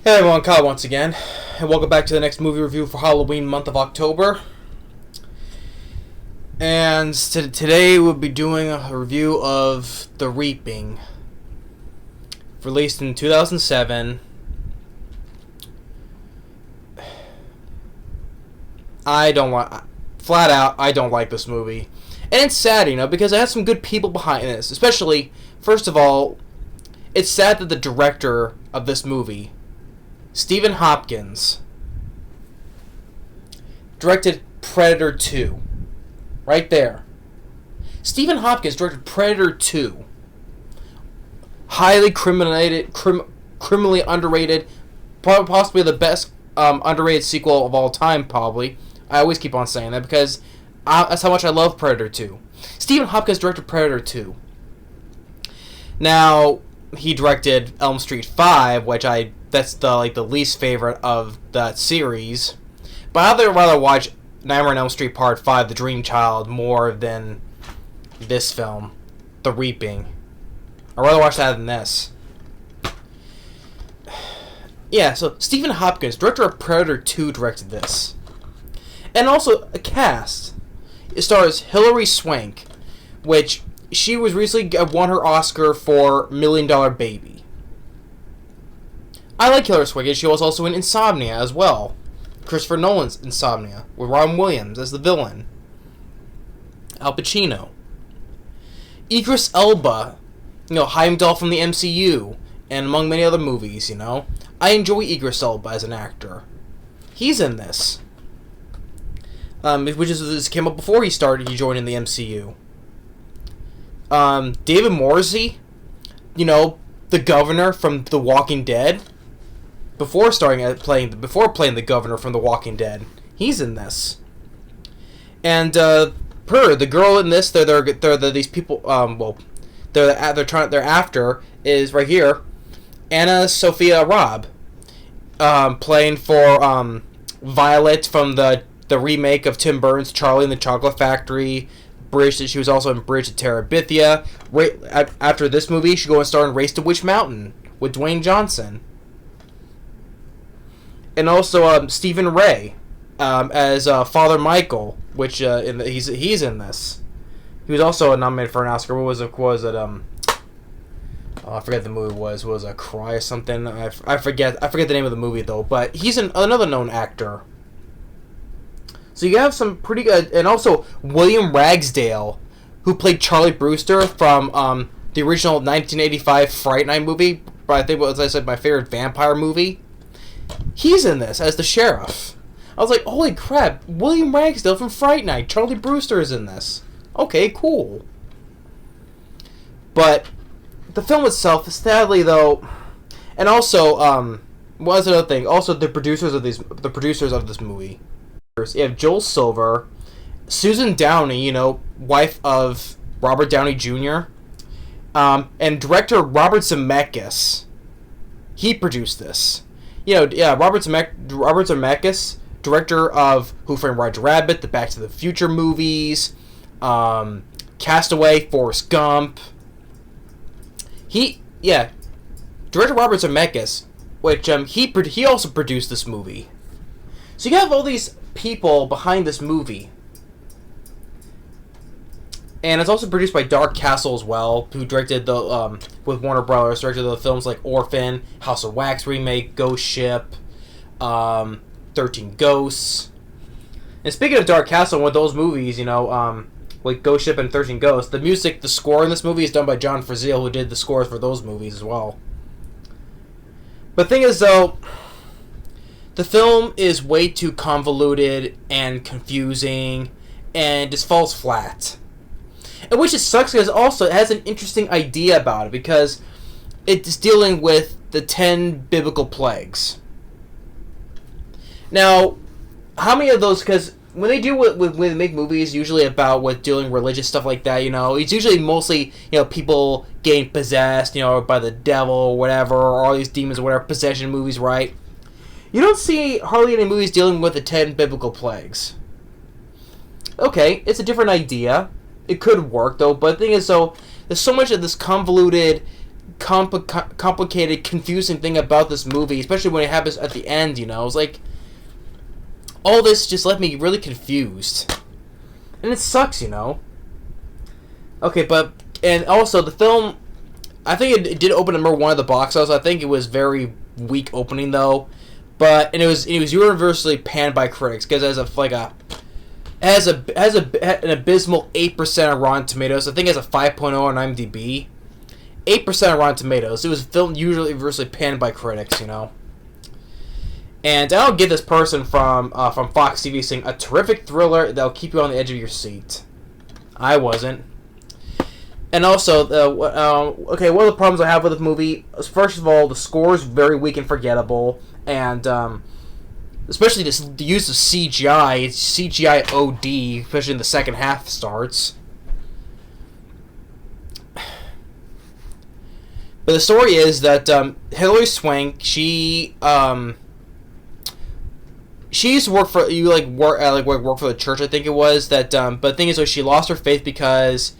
Hey everyone, Kyle once again, and welcome back to the next movie review for Halloween month of October. And today we'll be doing a review of The Reaping, released in 2007. I don't like this movie. And it's sad, because it has some good people behind this. Especially, first of all, it's sad that the director of this movie, Stephen Hopkins, directed Predator 2. Right there. Stephen Hopkins directed Predator 2. Highly criminally underrated, possibly the best underrated sequel of all time, probably. I always keep on saying that because that's how much I love Predator 2. Stephen Hopkins directed Predator 2. Now, he directed Elm Street 5, which that's the least favorite of that series. But I'd rather watch Nightmare on Elm Street Part 5, The Dream Child, more than this film, The Reaping. I'd rather watch that than this. Yeah, so Stephen Hopkins, director of Predator 2, directed this. And also a cast. It stars Hilary Swank, which she was recently won her Oscar for $1 Million Baby. I like Hilary Swank, and she was also in Insomnia as well. Christopher Nolan's Insomnia, with Robin Williams as the villain. Al Pacino. Idris Elba, Heimdall from the MCU, and among many other movies, I enjoy Idris Elba as an actor. He's in this. This came up before he joined in the MCU. David Morrissey, the governor from The Walking Dead, before playing the governor from The Walking Dead, he's in this. And the girl in this, these people, they're after is right here, AnnaSophia Robb, playing for Violet from the remake of Tim Burton's Charlie and the Chocolate Factory. She was also in Bridge to Terabithia. After this movie, she go and star in Race to Witch Mountain with Dwayne Johnson. And also Stephen Ray as Father Michael, which he's in this. He was also nominated for an Oscar. What was it? I forget the movie was. Was it Cry or something? I forget the name of the movie though. But he's another known actor. So you have some pretty good, and also William Ragsdale, who played Charlie Brewster from the original 1985 Fright Night movie. I think, as I said, my favorite vampire movie. He's in this as the sheriff. I was like, holy crap, William Ragsdale from Fright Night. Charlie Brewster is in this. Okay, cool. But the film itself, sadly though, and also, what's another thing? Also, the producers of this movie. You have Joel Silver, Susan Downey, wife of Robert Downey Jr., and director Robert Zemeckis. He produced this. Robert Zemeckis, director of Who Framed Roger Rabbit, the Back to the Future movies, Castaway, Forrest Gump. Director Robert Zemeckis, which he also produced this movie. So you have all these people behind this movie. And it's also produced by Dark Castle as well, who directed with Warner Brothers, directed the films like Orphan, House of Wax remake, Ghost Ship, 13 Ghosts. And speaking of Dark Castle, with those movies, like Ghost Ship and 13 Ghosts, the score in this movie is done by John Frizzell, who did the scores for those movies as well. But the thing is, though, the film is way too convoluted and confusing, and just falls flat. And which just sucks because also it has an interesting idea about it, because it's dealing with the 10 biblical plagues. Now, how many of those, because when they make movies usually about dealing religious stuff like that, it's usually mostly, people getting possessed, by the devil or whatever, or all these demons or whatever, possession movies, right? You don't see hardly any movies dealing with the 10 biblical plagues. Okay, it's a different idea. It could work, though, but the thing is, there's so much of this convoluted complicated, confusing thing about this movie, especially when it happens at the end. You know, it's like all this just left me really confused, and it sucks. You know. Okay, and also the film, I think it did open at number 1 at the box office. I think it was very weak opening though, and it was universally panned by critics because has an abysmal 8% on Rotten Tomatoes. I think it has a 5.0 on IMDb. 8% on Rotten Tomatoes. It was film usually universally panned by critics, you know. And I'll give this person from Fox TV saying a terrific thriller that'll keep you on the edge of your seat. I wasn't. And also, okay, one of the problems I have with this movie is, first of all, the score is very weak and forgettable, and especially the use of CGI. It's CGI OD, especially in the second half starts. But the story is that Hilary Swank, she used to work for work for the church, I think it was that. But the thing is, though, she lost her faith because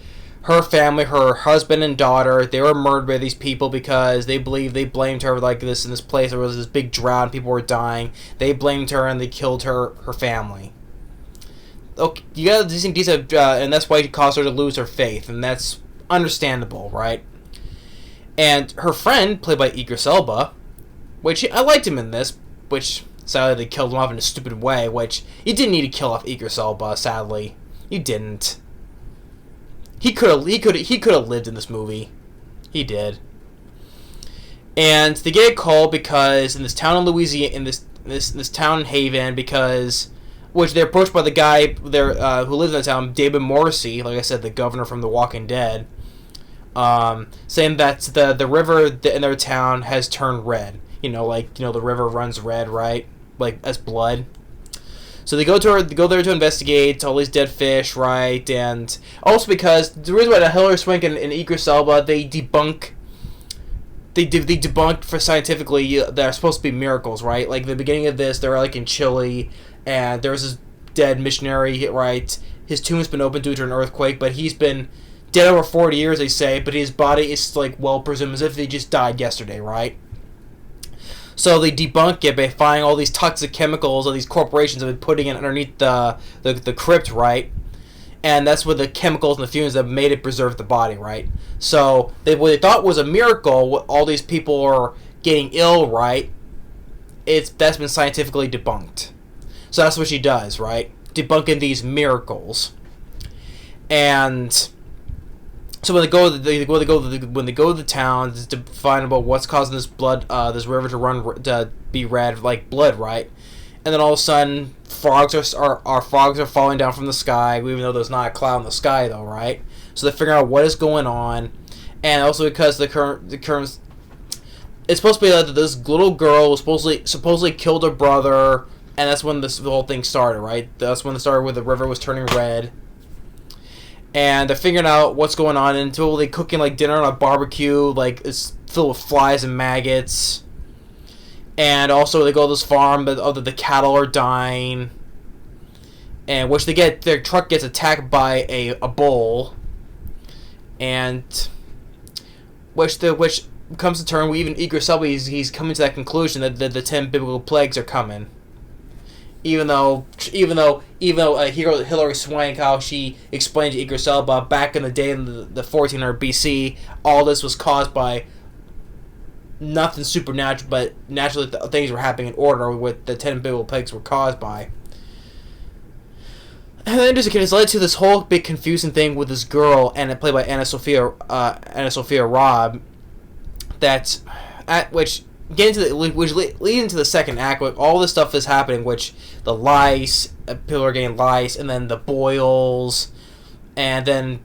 her family, her husband and daughter, they were murdered by these people because they blamed her like this in this place. There was this big drought, people were dying. They blamed her and they killed her family. Okay, you got decent, and that's why it caused her to lose her faith, and that's understandable, right? And her friend, played by Idris Elba, which I liked him in this, which sadly they killed him off in a stupid way, which you didn't need to kill off Idris Elba, sadly. You didn't. He could have lived in this movie. He did. And they get a call because in this town in Louisiana, in this town in Haven, which they're approached by the guy there who lives in the town, David Morrissey, like I said, the governor from The Walking Dead, saying that the river in their town has turned red. The river runs red, right? Like as blood. So they go there to investigate all these dead fish, right? And also because the reason why Hilary Swank and Idris Elba, they debunk for scientifically that are supposed to be miracles, right? Like the beginning of this, they're like in Chile, and there's this dead missionary, right? His tomb's been opened due to an earthquake, but he's been dead over 40 years, they say, but his body is like well presumed as if he just died yesterday, right? So they debunk it by finding all these toxic chemicals that these corporations have been putting in underneath the crypt, right? And that's what the chemicals and the fumes that made it preserve the body, right? So what they thought was a miracle, all these people are getting ill, right? That's been scientifically debunked. So that's what she does, right? Debunking these miracles. And so when they go to the town to find about what's causing this this river to be red like blood, right? And then all of a sudden, frogs are falling down from the sky, even though there's not a cloud in the sky, though, right? So they figure out what is going on, and also because the current it's supposed to be that this little girl was supposedly killed her brother, and that's when the whole thing started, right? That's when it started where the river was turning red. And they're figuring out what's going on until they cooking like dinner on a barbecue, like it's filled with flies and maggots. And also they go to this farm, but the cattle are dying. And their truck gets attacked by a bull. And which comes to turn, even Idris Elba, he's coming to that conclusion that the 10 biblical plagues are coming. Even though Hilary Swank, how she explained to Idris Elba back in the day in the 1400 BC, all this was caused by nothing supernatural, but naturally things were happening in order with the 10 biblical plagues were caused by. And then it's led to this whole big confusing thing with this girl, and it played by AnnaSophia Robb, which leads into the second act, where all this stuff is happening, which the lice, people are getting lice, and then the boils, and then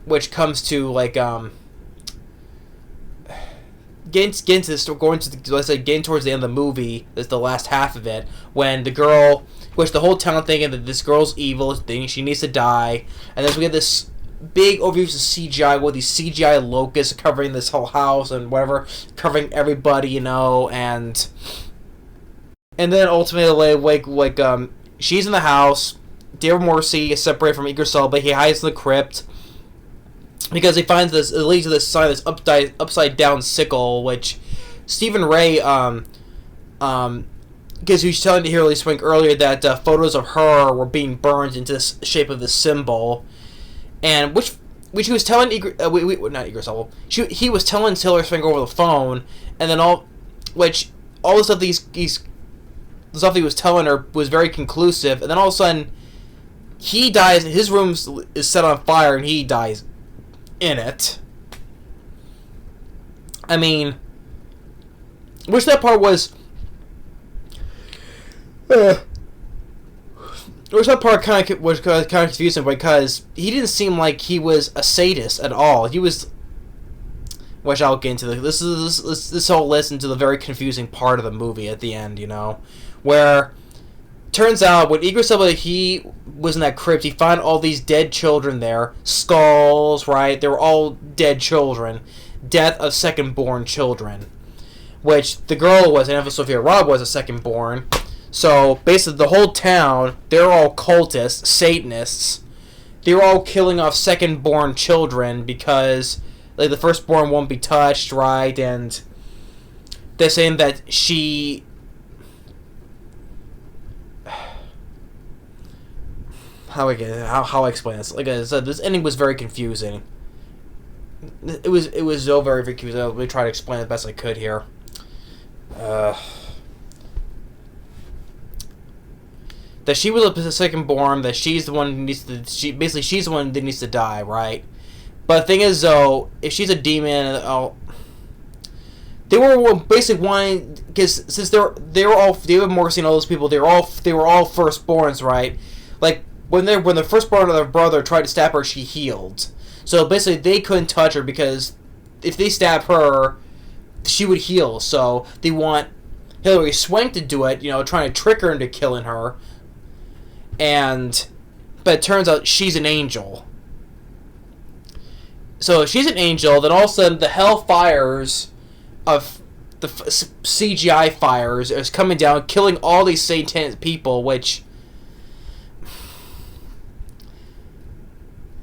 which comes to like getting towards the end of the movie. Is the last half of it when the girl, which the whole town thinking that this girl's evil, she needs to die, and then we get this big overviews of CGI with these CGI locusts covering this whole house and whatever, covering everybody, and then ultimately she's in the house. David Morrissey is separated from Idris Elba. He hides in the crypt, because he finds this, it leads to this sign, this upside down sickle, which Stephen Ray, because he was telling to Hilary Swank earlier that photos of her were being burned into the shape of this symbol, and which he was telling not Idris Elba. He was telling Hilary Swank over the phone, and then all the stuff the stuff he was telling her was very conclusive, and then all of a sudden he dies. His room is set on fire, and he dies in it. I mean, which that part was. Which that part was kind of confusing because he didn't seem like he was a sadist at all. He was, which I'll get into. This whole list into the very confusing part of the movie at the end, where turns out when Idris Elba he was in that crypt, he found all these dead children there, skulls, right? They were all dead children, death of second-born children, which the girl was, and AnnaSophia Robb was a second-born. So, basically, the whole town, they're all cultists, Satanists. They're all killing off second-born children because, like, the firstborn won't be touched, right? And they're saying that she... How I explain this? Like I said, this ending was very confusing. It was so very confusing. Let me try to explain it the best I could here. That she was a second-born, that she's the one who needs to... she's the one that needs to die, right? But the thing is, though, if she's a demon... they were basically wanting... Because since they were all... David Morrissey and all those people, they were all firstborns, right? Like, when the firstborn of their brother tried to stab her, she healed. So, basically, they couldn't touch her because if they stab her, she would heal. So, they want Hilary Swank to do it, trying to trick her into killing her. But it turns out she's an angel. So if she's an angel, then all of a sudden the hell fires of the CGI fires is coming down, killing all these satanic people. Which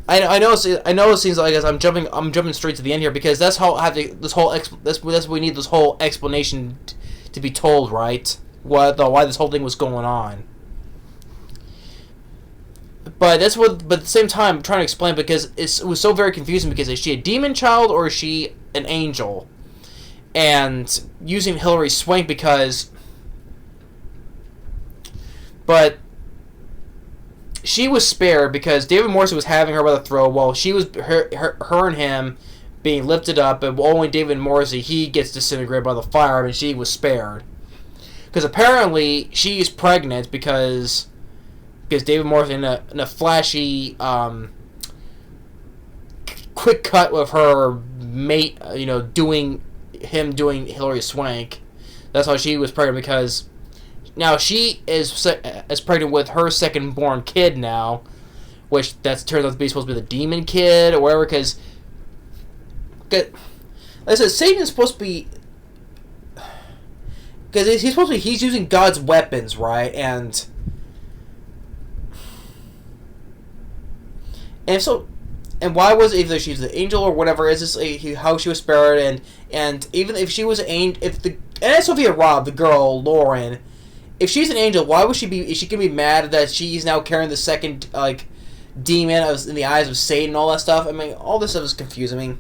I know it seems like I'm jumping straight to the end here because that's how that's what we need this whole explanation to be told, right? Why this whole thing was going on. But at the same time, I'm trying to explain because it was so very confusing because is she a demon child or is she an angel? And using Hilary Swank but she was spared because David Morrissey was having her by the throat while she was her and him being lifted up, and only David Morrissey he gets disintegrated by the fire, and she was spared because apparently she is pregnant because David Morrissey in a flashy quick cut with her mate, doing Hilary Swank. That's how she was pregnant because now she is pregnant with her second-born kid now, which turns out to be supposed to be the demon kid or whatever. Because, like I said, Satan is supposed to be because he's using God's weapons, right? And why was it, either she's the angel or whatever, is this how she was spared, and even if she was an angel, if the AnnaSophia Robb, the girl, Lauren, if she's an angel, why would she be, is she going to be mad that she's now carrying the second, demon in the eyes of Satan and all that stuff? I mean, all this stuff is confusing. I mean,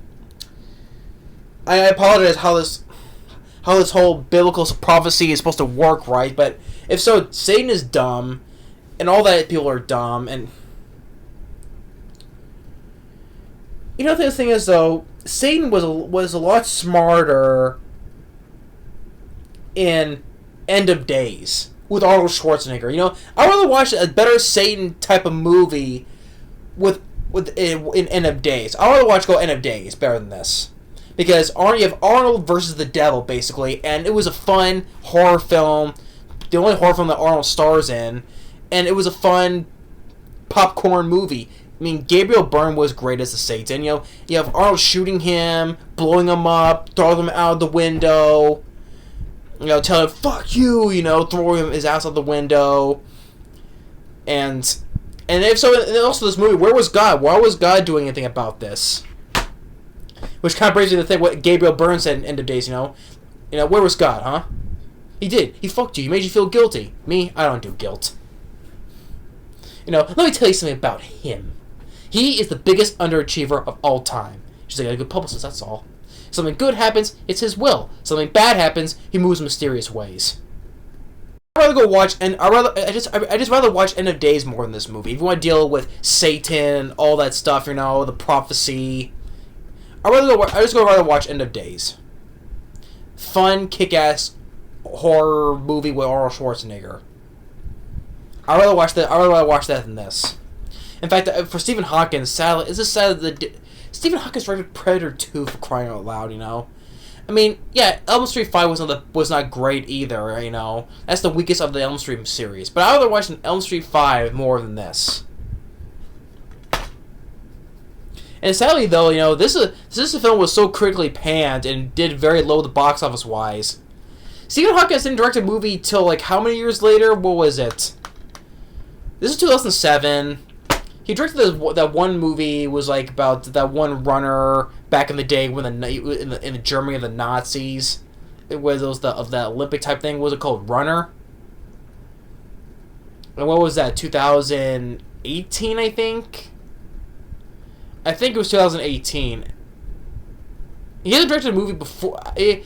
I apologize how this whole biblical prophecy is supposed to work, right? But if so, Satan is dumb, and all that people are dumb, and the thing is, though, Satan was a lot smarter in End of Days with Arnold Schwarzenegger. I'd rather watch a better Satan type of movie in End of Days. I'd rather go End of Days better than this. Because you have Arnold versus the devil, basically, and it was a fun horror film, the only horror film that Arnold stars in, and it was a fun popcorn movie. I mean, Gabriel Byrne was great as the Satan. You have Arnold shooting him, blowing him up, throwing him out of the window, telling him, fuck you, throwing his ass out the window. And if so, and also this movie, where was God? Why was God doing anything about this? Which kind of brings me to think what Gabriel Byrne said in End of Days, where was God, huh? He did. He fucked you. He made you feel guilty. Me, I don't do guilt. Let me tell you something about him. He is the biggest underachiever of all time. Just like a good publicist, that's all. Something good happens, it's his will. Something bad happens, he moves in mysterious ways. I'd rather go watch, and I just rather watch End of Days more than this movie. If you want to deal with Satan, all that stuff, the prophecy, I just go rather watch End of Days. Fun, kick-ass horror movie with Arnold Schwarzenegger. I'd rather watch that than this. In fact, for Stephen Hopkins, sadly, it's just sad that Stephen Hopkins directed Predator 2 for crying out loud. I mean, yeah, Elm Street 5 was not great either. That's the weakest of the Elm Street series. But I'd rather watch Elm Street 5 more than this. And sadly, though, this film was so critically panned and did very low the box office wise. Stephen Hopkins didn't direct a movie till like how many years later? What was it? This is 2007. He directed that one movie was like about that one runner back in the day when in the Germany of the Nazis. It was of that Olympic type thing. What was it called? Runner. And what was that? 2018, I think. I think it was 2018. He hasn't directed a movie before. He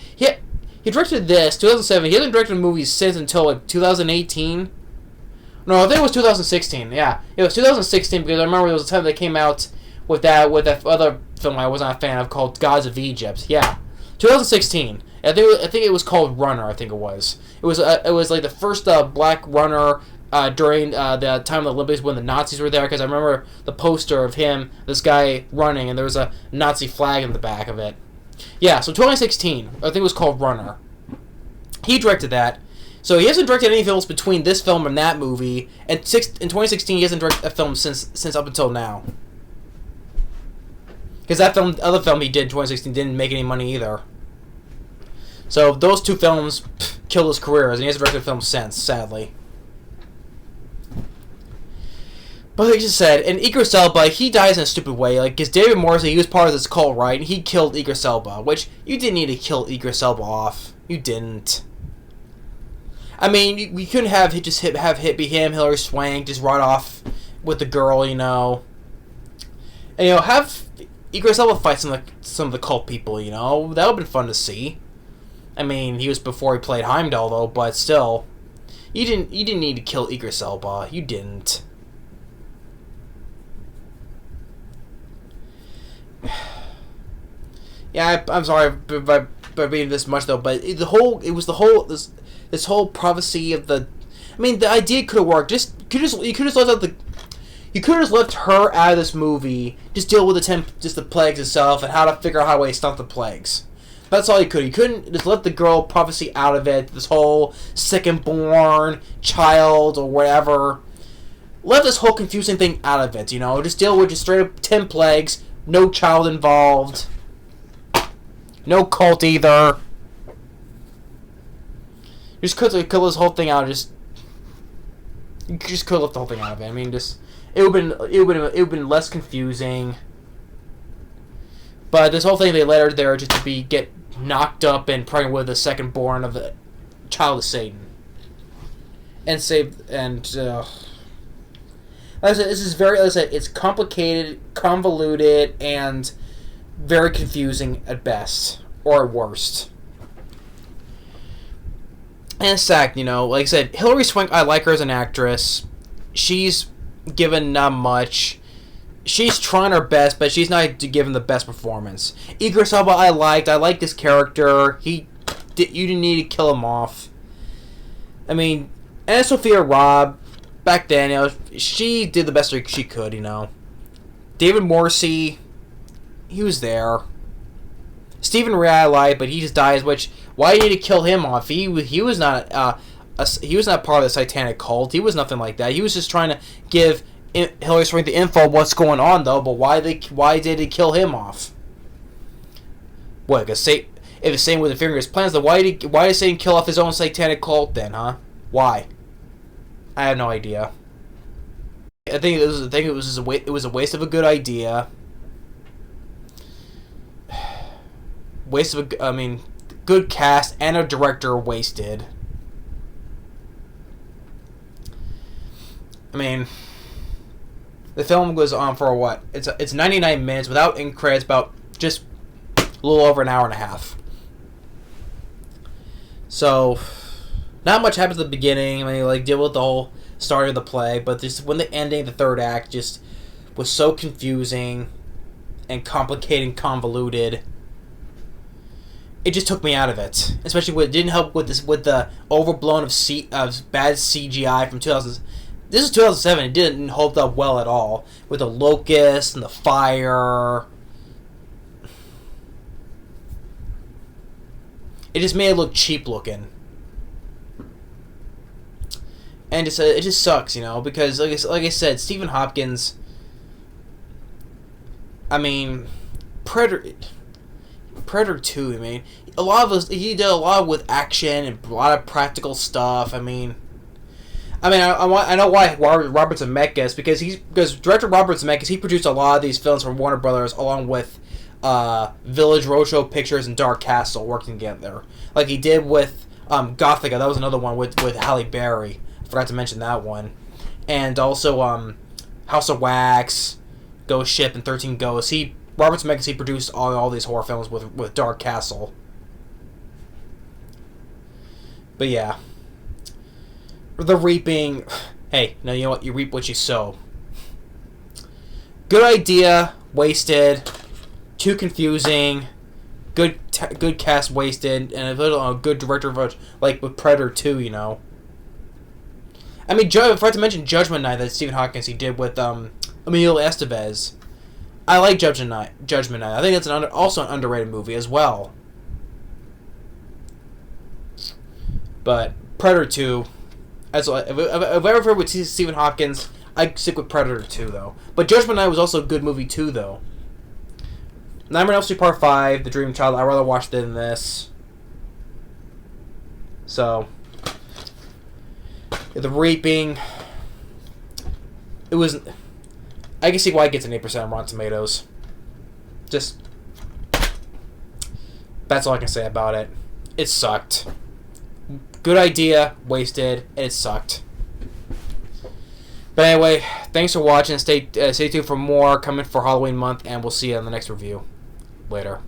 directed this 2007. He hasn't directed a movie since until like 2018. No, I think it was 2016. Yeah, it was 2016 because I remember there was a time they came out with that other film I was not a fan of called Gods of Egypt. Yeah, 2016. I think it was called Runner. I think it was. It was like the first black runner during the time of the Olympics when the Nazis were there. Because I remember the poster of this guy running, and there was a Nazi flag in the back of it. Yeah, so 2016. I think it was called Runner. He directed that. So he hasn't directed any films between this film and that movie. And in 2016, he hasn't directed a film since up until now. Because that other film he did in 2016 didn't make any money either. So those two films killed his career, and he hasn't directed a film since, sadly. But like I just said, in Idris Elba, he dies in a stupid way. Like, because David Morrissey, he was part of this cult, right? And he killed Idris Elba, which you didn't need to kill Idris Elba off. You didn't. I mean, we couldn't have hit be him, Hilary Swank, just run off with the girl, And have Idris Elba fight some of the cult people, That would have been fun to see. I mean, he was before he played Heimdall, though, but still, you didn't need to kill Idris Elba. You didn't. Yeah, I'm sorry by reading this much though, but this whole prophecy of the. I mean, the idea could have worked. You could have left her out of this movie. Just deal with the plagues itself and how to figure out how to stop the plagues. That's all you could. You couldn't just let the girl prophecy out of it. This whole second-born child or whatever. Let this whole confusing thing out of it. Just deal with just straight up 10 plagues. No child involved. No cult either. Just could kill this whole thing out. You just could have left the whole thing out of it. I mean, it would been less confusing. But this whole thing, they let her there just to get knocked up and pregnant with the second born of the child of Satan, and it's complicated, convoluted, and very confusing at best, or at worst. And it's sad, like I said, Hilary Swank, I like her as an actress. She's given not much. She's trying her best, but she's not giving the best performance. Idris Elba, I liked this character. You didn't need to kill him off. I mean, AnnaSophia Robb, back then, she did the best she could, David Morrissey, he was there. Stephen Ray I liked, but he just dies. Which, why do you need to kill him off? He was not he was not part of the satanic cult. He was nothing like that. He was just trying to give Hilary Swank the info of what's going on, though. But why did they kill him off? What? Because if it's Satan with the finger in his plans, then why did Satan kill off his own satanic cult then, huh? Why? I have no idea. I think it was a waste of a good idea. good cast and a director wasted. I mean, the film goes on for what? It's 99 minutes without end credits, about just a little over an hour and a half. So, not much happens at the beginning. I mean, like, deal with the whole story of the play, but just when the ending, the third act, just was so confusing and complicated and convoluted. It just took me out of it. Especially when it didn't help with the overblown of bad CGI from 2000. This is 2007. It didn't hold up well at all with the locust and the fire. It just made it look cheap looking. And it just sucks, because like I said, Stephen Hopkins. I mean, Predator 2. I mean, he did a lot with action and a lot of practical stuff. I know why Robert Zemeckis, because director Robert Zemeckis, he produced a lot of these films for Warner Brothers along with Village Roadshow Pictures and Dark Castle working together, like he did with Gothica. That was another one with Halle Berry. I forgot to mention that one, and also House of Wax, Ghost Ship, and 13 Ghosts. Robert Zemeckis, he produced all these horror films with Dark Castle. But yeah. The Reaping. Hey, now you know what? You reap what you sow. Good idea, wasted. Too confusing. Good cast, wasted. And a good director, like with Predator 2, I mean, I forgot to mention Judgment Night that Stephen Hopkins he did with Emilio Estevez. I like Judgment Night. I think it's also an underrated movie as well. But Predator 2. If I ever with Stephen Hopkins, I'd stick with Predator 2, though. But Judgment Night was also a good movie, too, though. Nightmare on Elm Street Part 5, The Dream Child, I'd rather watch than this. So, The Reaping, it was... I can see why it gets an 8% on Rotten Tomatoes. Just... That's all I can say about it. It sucked. Good idea, wasted, and it sucked. But anyway, thanks for watching. Stay tuned for more coming for Halloween month, and we'll see you in the next review. Later.